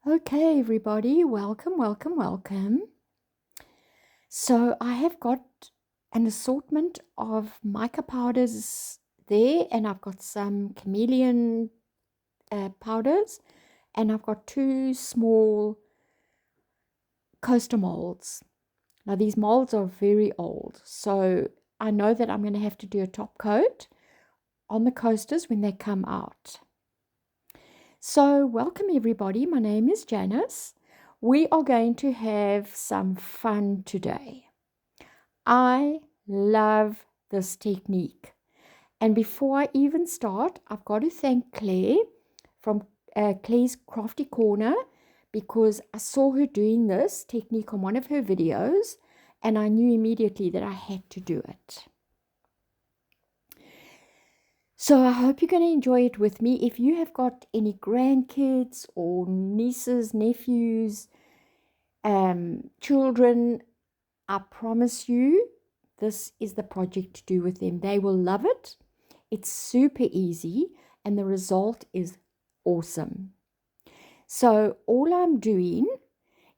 Okay, everybody, welcome, welcome, welcome. So I have got an assortment of mica powders there, and I've got some chameleon powders, and I've got two small coaster molds. Now, these molds are very old, so I know that I'm going to have to do a top coat on the coasters when they come out. So, welcome everybody. My name is Janice. We are going to have some fun today. I love this technique. And before I even start, I've got to thank Claire from Claire's Crafty Corner, because I saw her doing this technique on one of her videos and I knew immediately that I had to do it. So I hope you're going to enjoy it with me. If you have got any grandkids or nieces, nephews, children, I promise you this is the project to do with them. They will love it. It's super easy and the result is awesome. So all I'm doing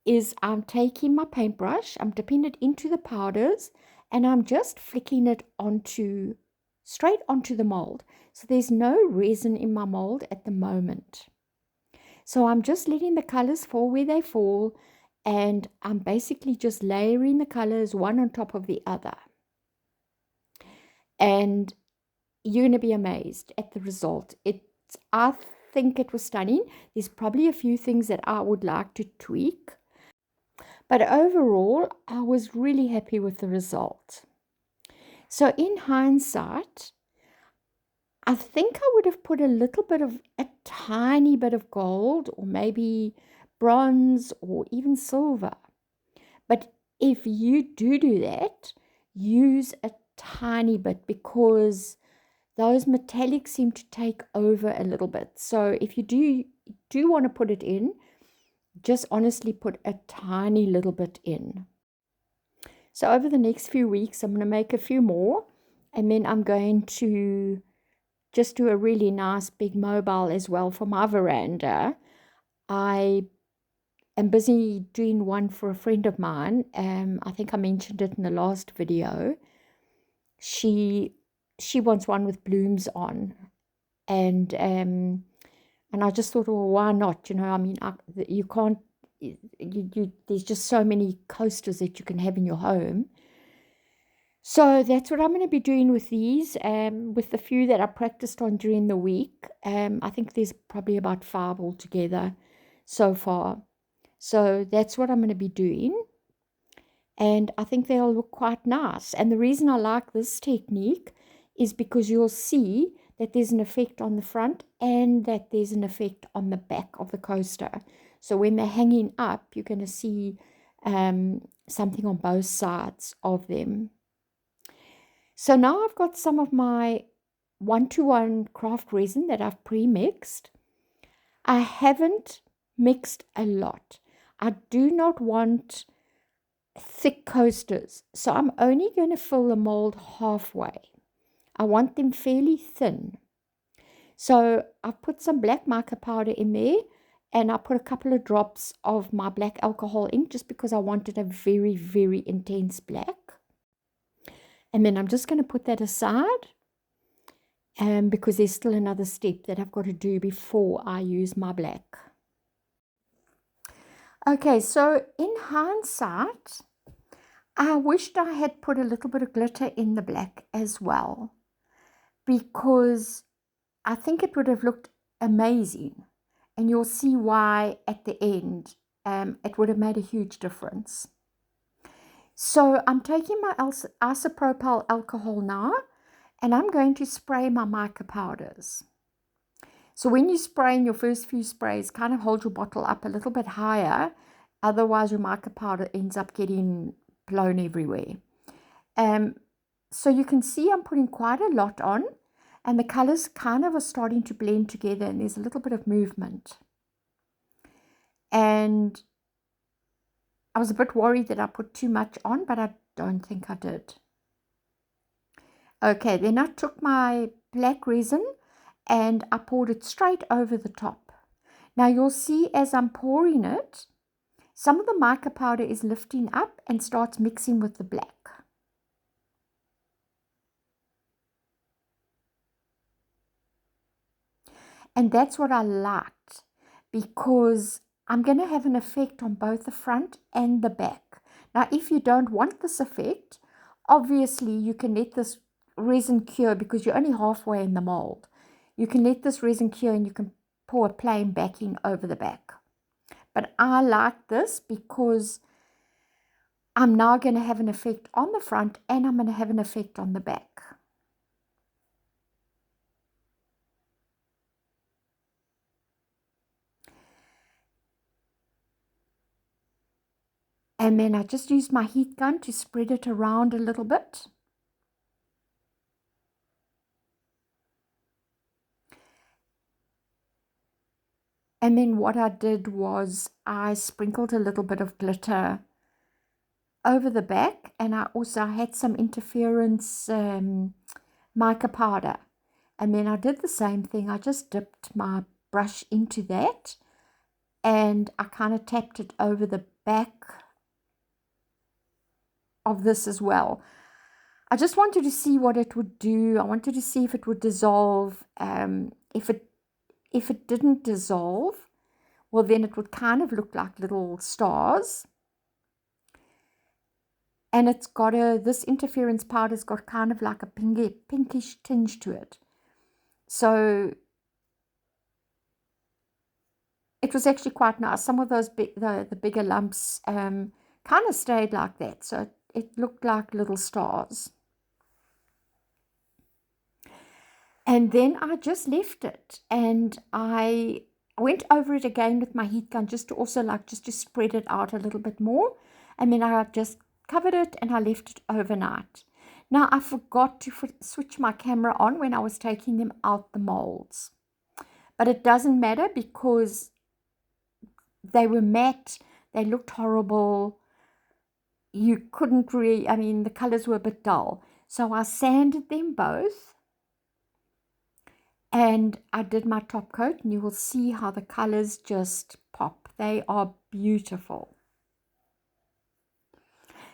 is I'm taking my paintbrush, I'm dipping it into the powders, and I'm just flicking it straight onto the mold. So there's no resin in my mold at the moment. So I'm just letting the colors fall where they fall, and I'm basically just layering the colors one on top of the other. And you're going to be amazed at the result. I think it was stunning. There's probably a few things that I would like to tweak, but overall, I was really happy with the result. So in hindsight, I think I would have put a tiny bit of gold, or maybe bronze, or even silver. But if you do that, use a tiny bit, because those metallics seem to take over a little bit. So if you do want to put it in, just honestly put a tiny little bit in. So over the next few weeks, I'm going to make a few more, and then I'm going to just do a really nice big mobile as well for my veranda. I am busy doing one for a friend of mine. I think I mentioned it in the last video. She wants one with blooms on, and I just thought, well, why not? I mean, you can't. There's just so many coasters that you can have in your home. So that's what I'm going to be doing with these, with the few that I practiced on during the week. I think there's probably about 5 altogether so far. So that's what I'm going to be doing. And I think they'll look quite nice. And the reason I like this technique is because you'll see that there's an effect on the front and that there's an effect on the back of the coaster. So when they're hanging up, you're going to see something on both sides of them. So now I've got some of my 1-to-1 craft resin that I've pre-mixed. I haven't mixed a lot. I do not want thick coasters, so I'm only going to fill the mold halfway. I want them fairly thin. So I've put some black mica powder in there, and I put a couple of drops of my black alcohol in, just because I wanted a very, very intense black. And then I'm just going to put that aside, because there's still another step that I've got to do before I use my black. Okay, so in hindsight, I wished I had put a little bit of glitter in the black as well, because I think it would have looked amazing. And you'll see why at the end. It would have made a huge difference. So I'm taking my isopropyl alcohol now, and I'm going to spray my mica powders. So when you spray in your first few sprays, kind of hold your bottle up a little bit higher, otherwise your mica powder ends up getting blown everywhere. So you can see I'm putting quite a lot on, and the colors kind of are starting to blend together, and there's a little bit of movement. And I was a bit worried that I put too much on, but I don't think I did. Okay, then I took my black resin and I poured it straight over the top. Now you'll see as I'm pouring it, some of the mica powder is lifting up and starts mixing with the black. And that's what I liked, because I'm going to have an effect on both the front and the back. Now, if you don't want this effect, obviously you can let this resin cure, because you're only halfway in the mold. You can let this resin cure and you can pour a plain backing over the back. But I like this because I'm now going to have an effect on the front and I'm going to have an effect on the back. And then I just used my heat gun to spread it around a little bit. And then what I did was I sprinkled a little bit of glitter over the back, and I also had some interference mica powder. And then I did the same thing. I just dipped my brush into that and I kind of tapped it over the back of this as well. I just wanted to see what it would do. I wanted to see if it would dissolve. If it didn't dissolve, well, then it would kind of look like little stars. And it's got this interference powder's got kind of like a pinkish tinge to it. So it was actually quite nice. Some of those the bigger lumps kind of stayed like that. So it looked like little stars. And then I just left it, and I went over it again with my heat gun just to spread it out a little bit more. And then I just covered it and I left it overnight. Now I forgot to switch my camera on when I was taking them out the molds, but it doesn't matter because they were matte. They looked horrible. You couldn't really, I mean, the colors were a bit dull. So I sanded them both and I did my top coat, and you will see how the colors just pop. They are beautiful.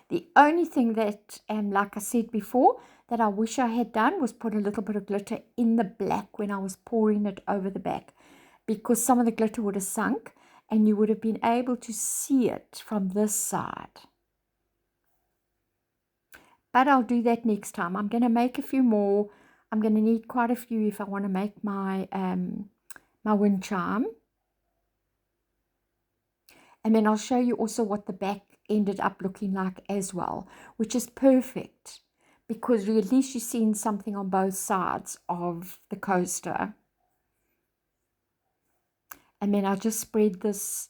The only thing that, like I said before, that I wish I had done was put a little bit of glitter in the black when I was pouring it over the back, because some of the glitter would have sunk and you would have been able to see it from this side. But I'll do that next time. I'm going to make a few more. I'm going to need quite a few if I want to make my my wind chime. And then I'll show you also what the back ended up looking like as well, which is perfect because at least you're seeing something on both sides of the coaster. And then I just spread this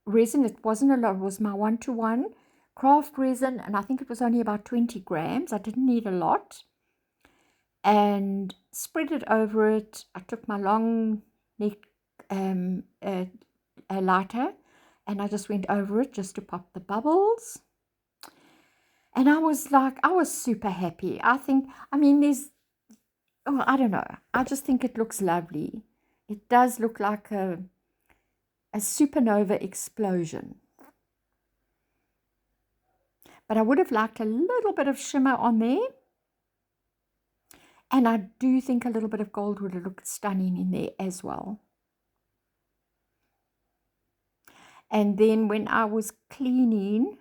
resin. It wasn't a lot. It was my 1-to-1 craft resin, and I think it was only about 20 grams. I didn't need a lot. And spread it over it. I took my long neck lighter, and I just went over it just to pop the bubbles. And I was super happy. I mean, I don't know. I just think it looks lovely. It does look like a supernova explosion. But I would have liked a little bit of shimmer on there. And I do think a little bit of gold would have looked stunning in there as well. And then when I was cleaning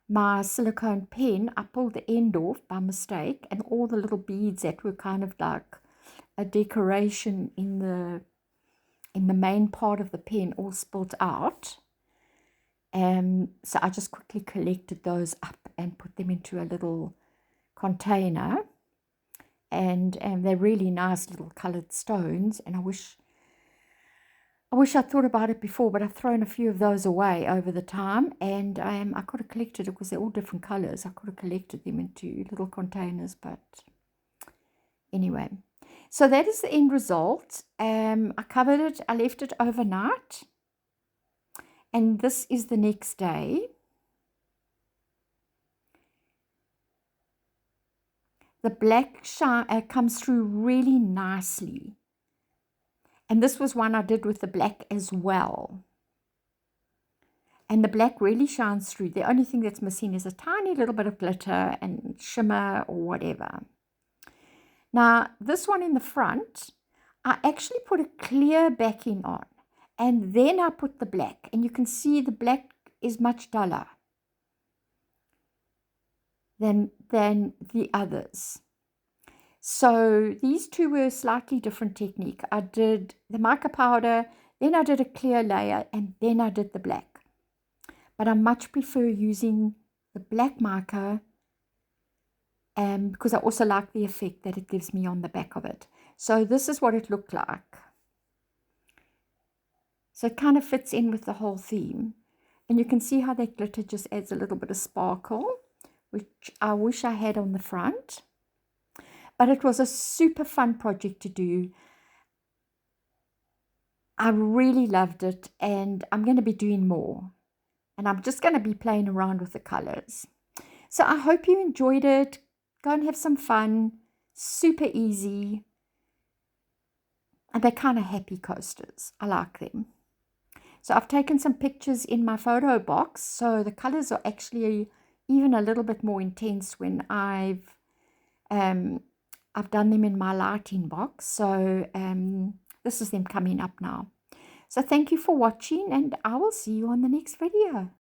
my silicone pen, I pulled the end off by mistake, and all the little beads that were kind of like a decoration in the main part of the pen all spilt out. So I just quickly collected those up and put them into a little container. And they're really nice little colored stones, and I wish I thought about it before, but I've thrown a few of those away over the time, and I could have collected it because they're all different colors. I could have collected them into little containers, but anyway. So that is the end result. I covered it. I left it overnight, and this is the next day. The black shine comes through really nicely. And this was one I did with the black as well. And the black really shines through. The only thing that's missing is a tiny little bit of glitter and shimmer or whatever. Now, this one in the front, I actually put a clear backing on. And then I put the black. And you can see the black is much duller than the others. So these two were a slightly different technique. I did the mica powder, then I did a clear layer, and then I did the black. But I much prefer using the black mica because I also like the effect that it gives me on the back of it. So this is what it looked like. So it kind of fits in with the whole theme. And you can see how that glitter just adds a little bit of sparkle, which I wish I had on the front. But it was a super fun project to do. I really loved it, and I'm going to be doing more. And I'm just going to be playing around with the colors. So I hope you enjoyed it. Go and have some fun. Super easy. And they're kind of happy coasters. I like them. So I've taken some pictures in my photo box. So the colors are actually even a little bit more intense when I've done them in my lighting box. So this is them coming up now. So thank you for watching, and I will see you on the next video.